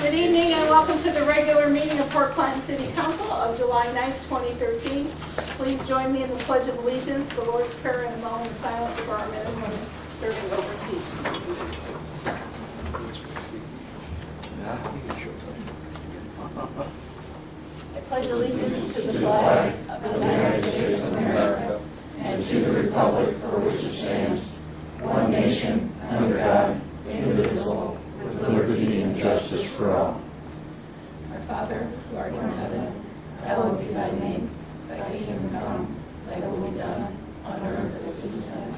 Good evening and welcome to the regular meeting of Port Clinton City Council of July 9th, 2013. Please join me in the Pledge of Allegiance, the Lord's Prayer, and a moment of silence for our men and women serving overseas. I pledge allegiance to the flag of the United States of America and to the republic for which it stands, one nation, under God, indivisible, with liberty and justice for all. Our Father, who art in heaven, hallowed be thy name. Thy kingdom come, thy will be done, on earth as it is in heaven.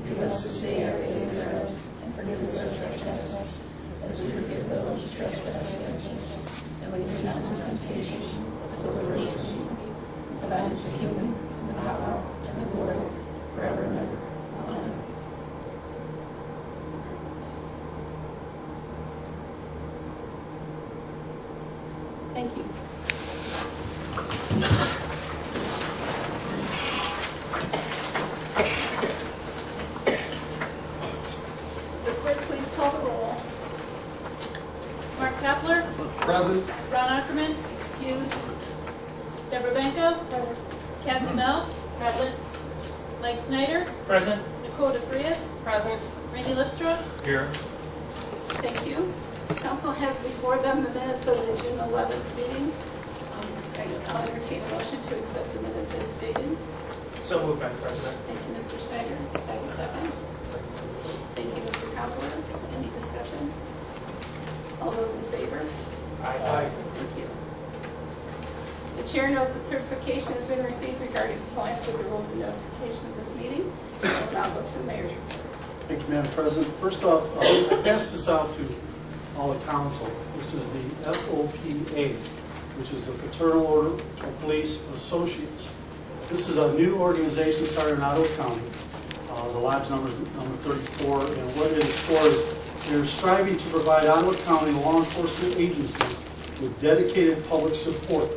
Give us this day our daily bread, and forgive us our trespasses, as we forgive those who trespass against us. And lead us not into temptation, but deliver us from evil. For thine is the kingdom, and the power, and the glory, forever and ever. Amen. Thank you. The clerk, please call the roll. Mark Kapler. Present. Ron Ackerman. Excused. Deborah Benko. Present. Kathy Bell. Present. Mike Snyder. Present. Nicole DeFrias. Present. Randy Lipstra. Here. Thank you. Council has before them the minutes of the June 11th meeting. I'll entertain a motion to accept the minutes as stated. So moved, Madam President. Thank you, Mr. Snyder. I have a second. Thank you, Mr. Counselor. Any discussion? All those in favor? Aye. Thank you. The chair notes that certification has been received regarding compliance with the rules of notification of this meeting. I will now go to the mayor's report. Thank you, Madam President. First off, I passed this out to all the council. This is the FOPA, which is the Fraternal Order of Police Associates. This is a new organization started in Ottawa County. The lodge number is number 34, and what it is for is they're striving to provide Ottawa County law enforcement agencies with dedicated public support.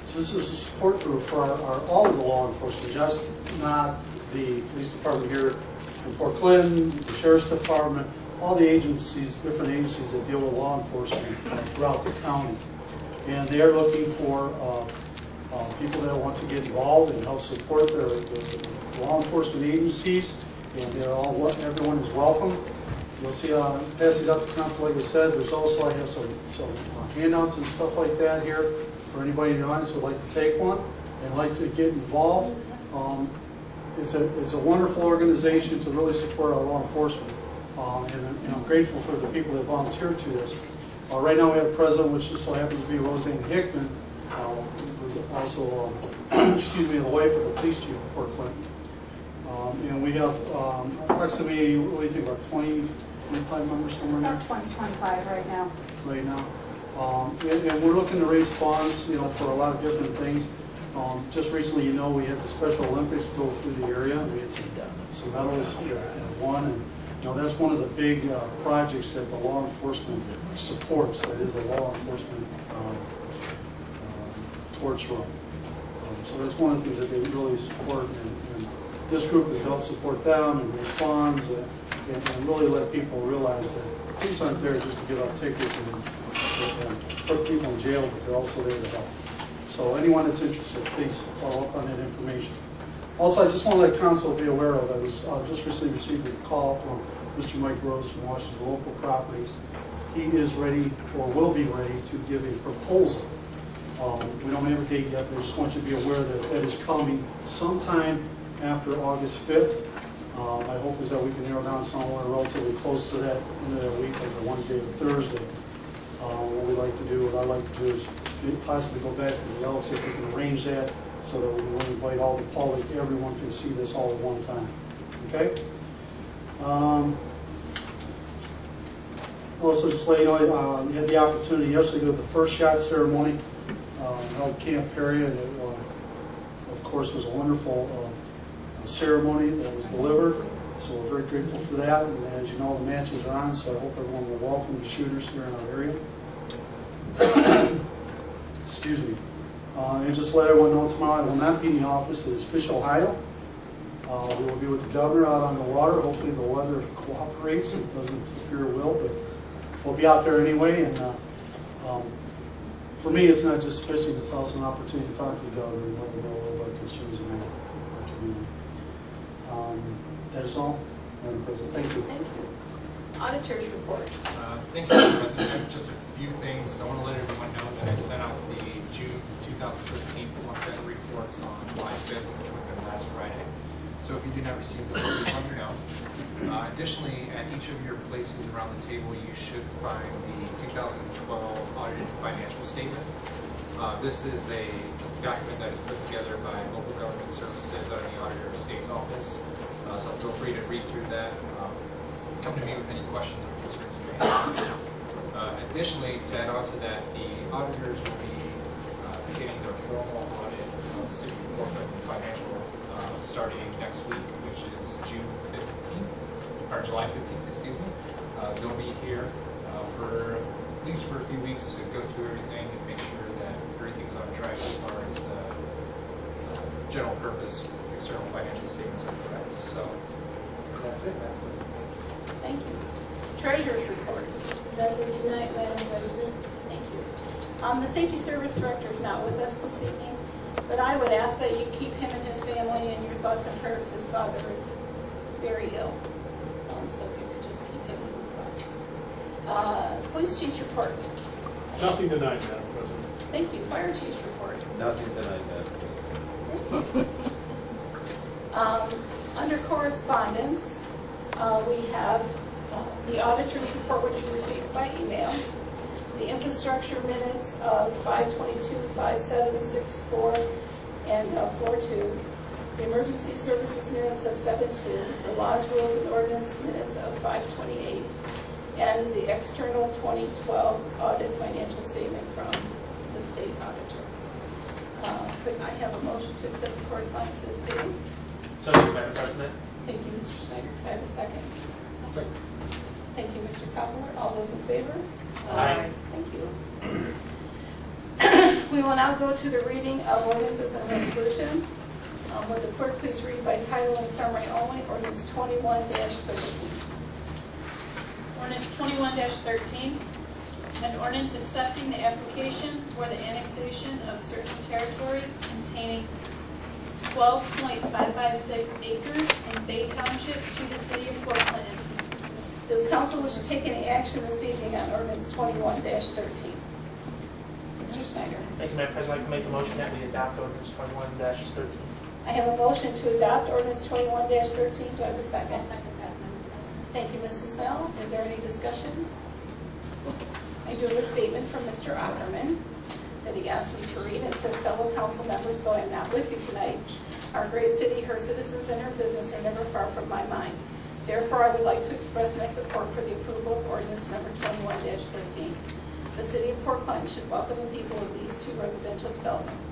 So this is a support group for all of the law enforcement, just not the police department here in Port Clinton, the sheriff's department, all the agencies, different agencies that deal with law enforcement throughout the county. And they are looking for people that want to get involved and help support their law enforcement agencies. And they're all, everyone is welcome. You'll see, pass these out to council, like I said. There's also, I have some handouts and stuff like that here for anybody in the audience who would like to take one and like to get involved. It's a wonderful organization to really support our law enforcement. And I'm grateful for the people that volunteered to this. Right now we have a president, which just so happens to be Roseanne Hickman, who's also, the wife of the police chief of Port Clinton. And we have approximately, what do you think, about 25 members somewhere there? About 20, 25 right now. Right now. And we're looking to raise funds, for a lot of different things. Just recently, we had the Special Olympics go through the area. We had some medalists won, and that's one of the big projects that the law enforcement supports. That is the law enforcement torch run. So that's one of the things that they really support. And this group has helped support them and raise funds and really let people realize that police aren't there just to give out tickets and put people in jail, but they're also there to help. So anyone that's interested, please follow up on that information. Also, I just want to let council be aware of, I was just recently received a call from Mr. Mike Rose from Washington Local Properties. He is ready, or will be ready, to give a proposal. We don't have a date yet, but I just want you to be aware that that is coming sometime after August 5th. My hope is that we can narrow down somewhere relatively close to that end of that week, like a Wednesday or Thursday. What I'd like to do is possibly go back to the Elks, see if we can arrange that so that we can invite all the public, everyone can see this all at one time. Okay? Also, just let you know, we had the opportunity yesterday to go to the first shot ceremony held at Camp Perry, and it, of course, was a wonderful ceremony that was delivered. So we're very grateful for that. And as you know, the matches are on, so I hope everyone will welcome the shooters here in our area. Excuse me. And just let everyone know tomorrow I will not be in the office. It is Fish, Ohio. We will be with the governor out on the water. Hopefully the weather cooperates. It doesn't appear it will, but we'll be out there anyway. And For me, it's not just fishing, it's also an opportunity to talk to the governor and let him know all of our concerns in our community. That is all, Madam President. Thank you. Thank you. Auditor's report. Thank you, Madam President. I have just a few things. I want to let everyone know that I sent out the June 2013 month-end reports on July 5th, which would have been last Friday. So if you do not receive them, please let me know. Additionally, at each of your places around the table, you should find the 2012 audited financial statement. This is a document that is put together by Local Government Services out of the Auditor of State's Office. So feel free to read through that. Come to me with any questions or concerns you may have. Additionally, to add on to that, the auditors will be beginning their formal audit of the City of Portland financial starting next week, which is June 15th, or July 15th, excuse me. They'll be here for at least for a few weeks to go through everything and make sure that everything's on track as far as the general purpose external financial statements are correct. So that's it, Madam President. Thank you. Treasurer's report. Nothing tonight, Madam President. Thank you. The Safety Service Director is not with us this evening, but I would ask that you keep him and his family in your thoughts and prayers. His father is very ill, so if you could just keep him in your thoughts. Police Chief's report. Nothing tonight, Madam President. Thank you. Fire Chief's report. Nothing tonight, Madam President. Under correspondence, we have the auditor's report, which you received by email, the infrastructure minutes of 5/22, 5/7, 6/4, and 4/2, the emergency services minutes of 7/2, the laws, rules, and ordinance minutes of 5/28, and the external 2012 audit financial statement from the state auditor. Could I have a motion to accept the correspondence as stated? So moved, Madam President. Thank you, Mr. Snyder. Could I have a second? Second. Thank you, Mr. Coppler. All those in favor? Aye. Thank you. We will now go to the reading of ordinances and resolutions. Would the clerk please read by title and summary only, ordinance 21-13. Ordinance 21-13, an ordinance accepting the application for the annexation of certain territory containing 12.556 acres in Bay Township to the city of Fort Clinton. Does council wish to take any action this evening on ordinance 21-13? Mr. Snyder. Thank you, Madam President. I'd like to make a motion that we adopt ordinance 21-13. I have a motion to adopt ordinance 21-13. Do I have a second? I'll second that, Madam President. Thank you, Mrs. Snell. Is there any discussion? I do have a statement from Mr. Ackerman that he asked me to read. It says, fellow council members, though I am not with you tonight, our great city, her citizens, and her business are never far from my mind. Therefore, I would like to express my support for the approval of ordinance number 21-13. The city of Port Clinton should welcome the people of these two residential developments.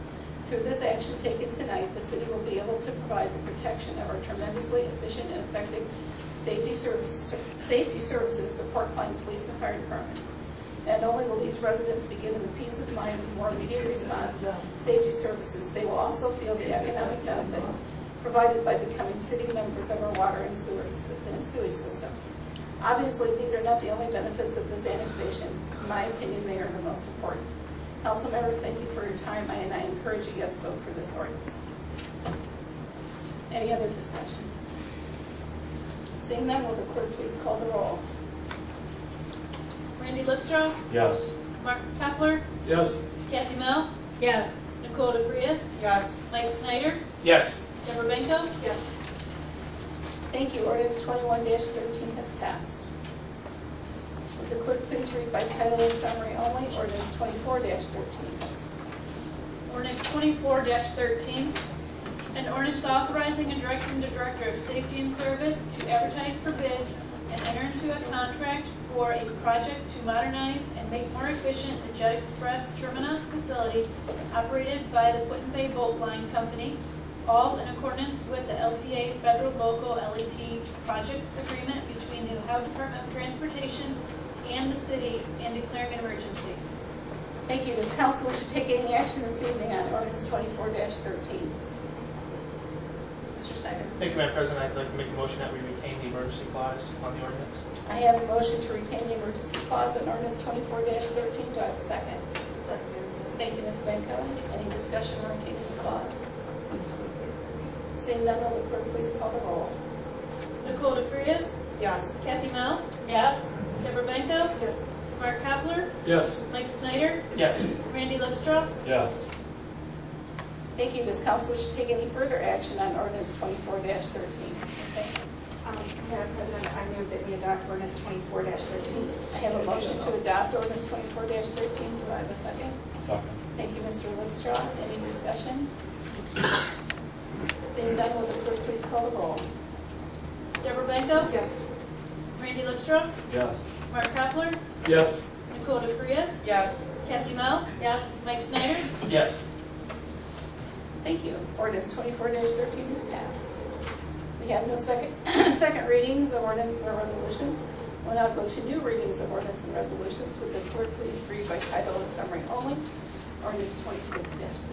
Through this action taken tonight, the city will be able to provide the protection of our tremendously efficient and effective safety services, the Port Clinton Police and Fire Department. Not only will these residents be given the peace of mind of more immediate response safety services, they will also feel the economic benefit provided by becoming city members of our water and sewage system. Obviously, these are not the only benefits of this annexation. In my opinion, they are the most important. Council members, thank you for your time, and I encourage a yes vote for this ordinance. Any other discussion? Seeing none, will the clerk please call the roll? Randy Lipstra, Yes. Mark Kepler, Yes. Kathy Mel, Yes. Nicole DeFrias, Yes. Mike Snyder, Yes. Deborah Benko. Yes. Thank you. Ordinance 21-13 has passed. Would the clerk please read by title and summary only, ordinance 24-13. Ordinance 24-13, an ordinance authorizing and directing the Director of Safety and Service to advertise for bids and enter into a contract for a project to modernize and make more efficient the Jet Express Terminal facility operated by the Put-in-Bay Boat Line Company, all in accordance with the LTA Federal Local LET project agreement between the Ohio Department of Transportation and the city, and declaring an emergency. Thank you. Does council wish to take any action this evening on ordinance 24-13? Mr. Snyder. Thank you, Madam President. I'd like to make a motion that we retain the emergency clause on the ordinance. I have a motion to retain the emergency clause in ordinance 24-13. Do I have a second? Thank you, Ms. Benko. Any discussion on retaining the clause? Seeing none, will the clerk please call the roll? Nicole DeFrias, Yes. Kathy Mel, Yes. Deborah Benko, Yes. Mark Kapler, Yes. Mike Snyder, Yes. Randy Lipstra. Yes. Thank you. Does council wish to take any further action on ordinance 24-13? Ms. Benko. Madam President, I move that we adopt ordinance 24-13. I have a motion to adopt ordinance 24-13. Do I have a second? Second. Thank you, Mr. Lipstra. Any discussion? Seeing none, will the clerk please call the roll? Deborah Benko, Yes. Randy Lipstra, Yes. Mark Kapler, Yes. Nicole DeFrias, Yes. Kathy Mel, Yes. Mike Snyder. Yes. Thank you. Ordinance 24-13 is passed. We have no second readings of ordinance or resolutions. We'll now go to new readings of ordinance and resolutions. Would the clerk please read by title and summary only? Ordinance 26-13.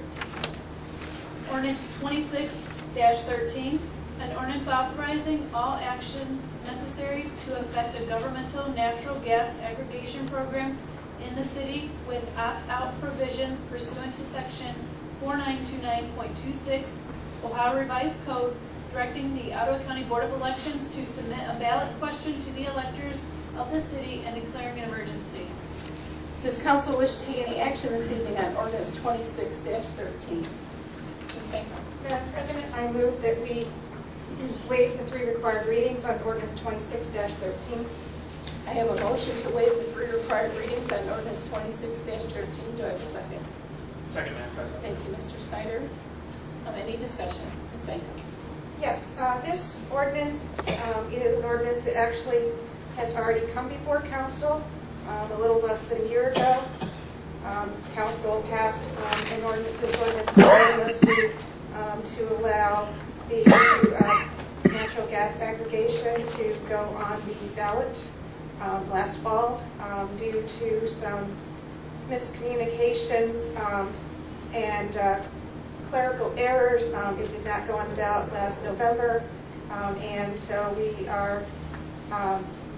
Ordinance 26-13, an ordinance authorizing all actions necessary to effect a governmental natural gas aggregation program in the city with opt-out provisions pursuant to section 4929.26 Ohio Revised Code, directing the Ottawa County Board of Elections to submit a ballot question to the electors of the city and declaring an emergency. Does council wish to take any action this evening on ordinance 26-13? Ms. Banko. Madam President, I move that we waive the 3 required readings on ordinance 26-13. I have a motion to waive the 3 required readings on ordinance 26-13. Do I have a second? Second, Madam President. Thank you, Mr. Snyder. Any discussion? Ms. Banko. Yes, this ordinance is an ordinance that actually has already come before council a little less than a year ago. Council passed an ordinance, this ordinance to allow the issue of natural gas aggregation to go on the ballot last fall due to some miscommunications and clerical errors. It did not go on the ballot last November, and so we are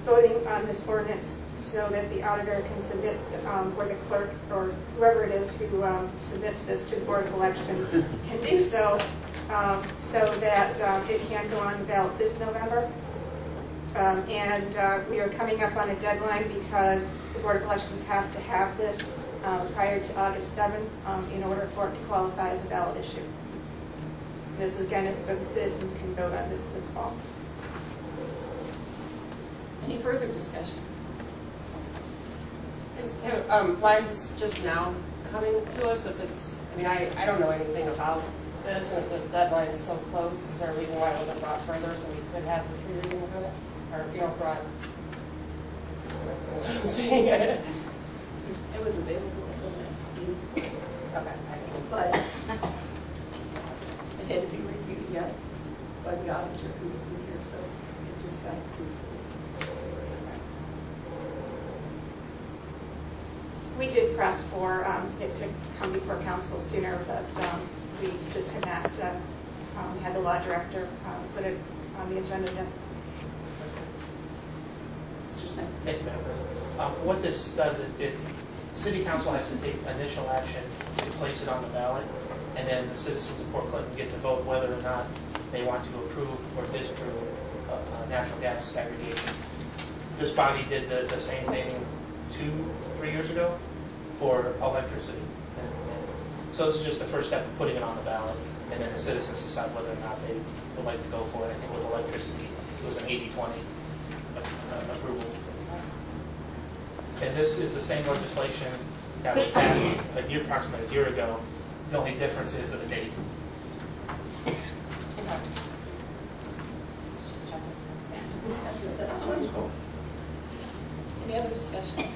voting on this ordinance so that the auditor can submit, or the clerk, or whoever it is who submits this to the Board of Elections can do so, so that it can go on the ballot this November. And we are coming up on a deadline because the Board of Elections has to have this prior to August 7th in order for it to qualify as a ballot issue. This again is so the citizens can vote on this fall. Any further discussion? Why is this just now coming to us? If it's, I mean, I don't know anything about this, and if this deadline is so close, is there a reason why it wasn't brought further so we could have the 3 readings of it? Or, you know, brought, that's what I'm saying. It was available at the last meeting, Okay. but it had to be reviewed yet by the auditor who isn't here, so it just got approved to this. We did press for it to come before council sooner, but we just had not had the law director put it on the agenda yet. Mr. Snyder. Thank you, Madam President. What this does, City Council has to take initial action to place it on the ballot, and then the citizens of Port Clinton get to vote whether or not they want to approve or disapprove of natural gas aggregation. This body did the same thing 2-3 years ago for electricity. And so this is just the first step of putting it on the ballot, and then the citizens decide whether or not they would like to go for it. I think with electricity, it was an 80-20 approval. And this is the same legislation that was passed approximately a year ago. The only difference is the date. Any other discussion?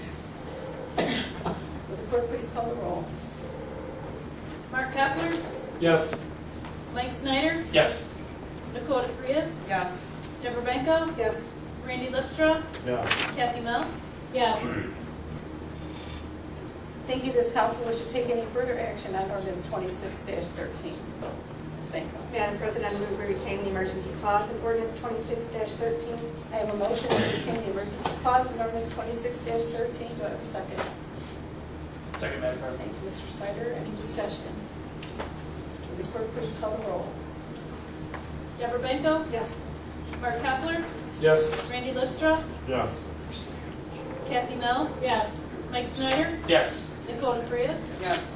Will the clerk please call the roll? Mark Kapler, Yes. Mike Snyder, Yes. Nicole DeFrias, Yes. Deborah Benko, Yes. Randy Lipstra, Yes. Kathy Mel. Yes. Thank you. Does council wish to take any further action on ordinance 26-13? Ms. Benko. Madam President, I move we retain the emergency clause in ordinance 26-13. I have a motion to retain the emergency clause in ordinance 26-13. Do I have a second? Second, Madam President. Thank you, Mr. Snyder. Any discussion? Will the clerk please call the roll? Deborah Benko, Yes. Mark Kepler, Yes. Randy Lipstra, Yes. Kathy Mel, Yes. Mike Snyder, Yes. Nicole DeFreya. Yes.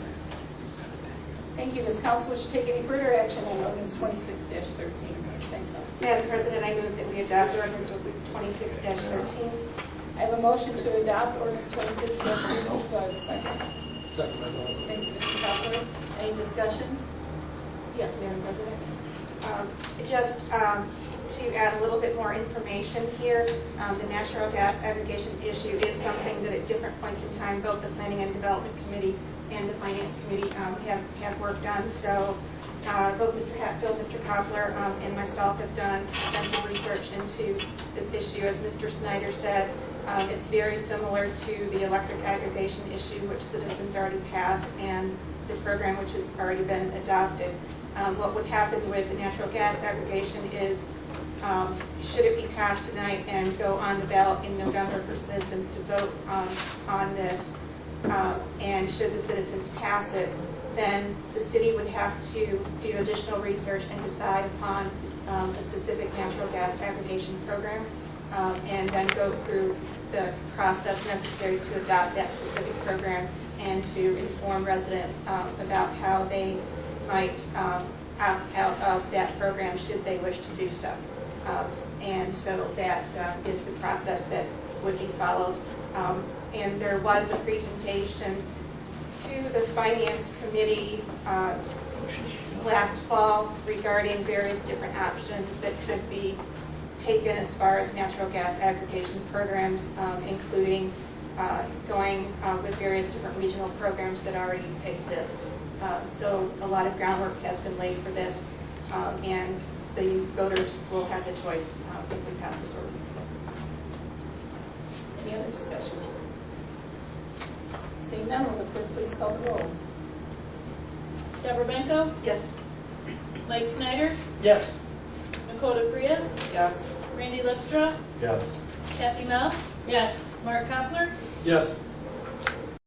Thank you. Does council wish to take any further action on ordinance 26-13? Ms. Benko. Madam President, I move that we adopt ordinance 26-13. I have a motion to adopt ordinance 26-13. Do I have a second? Second, Madam President. Thank you, Mr. Kepler. Any discussion? Yes, Madam President. Just to add a little bit more information here, the natural gas aggregation issue is something that at different points in time, both the Planning and Development Committee and the Finance Committee have worked on. So both Mr. Hatfield, Mr. Koppler, and myself have done extensive research into this issue. As Mr. Snyder said, it's very similar to the electric aggregation issue, which citizens already passed, and the program which has already been adopted. What would happen with the natural gas aggregation is, should it be passed tonight and go on the ballot in November for citizens to vote on this, and should the citizens pass it, then the city would have to do additional research and decide upon a specific natural gas aggregation program, and then go through the process necessary to adopt that specific program and to inform residents about how they might opt out of that program should they wish to do so. And so that is the process that would be followed. And there was a presentation to the Finance Committee last fall regarding various different options that could be taken as far as natural gas aggregation programs, including going with various different regional programs that already exist. So a lot of groundwork has been laid for this, and the voters will have the choice if we pass this ordinance. Any other discussion? Seeing none, will the clerk please call the roll? Deborah Benko, Yes. Mike Snyder, Yes. Nicole DeFreya, Yes. Randy Lipstra, Yes. Kathy Mel, Yes. Mark Kepler, Yes.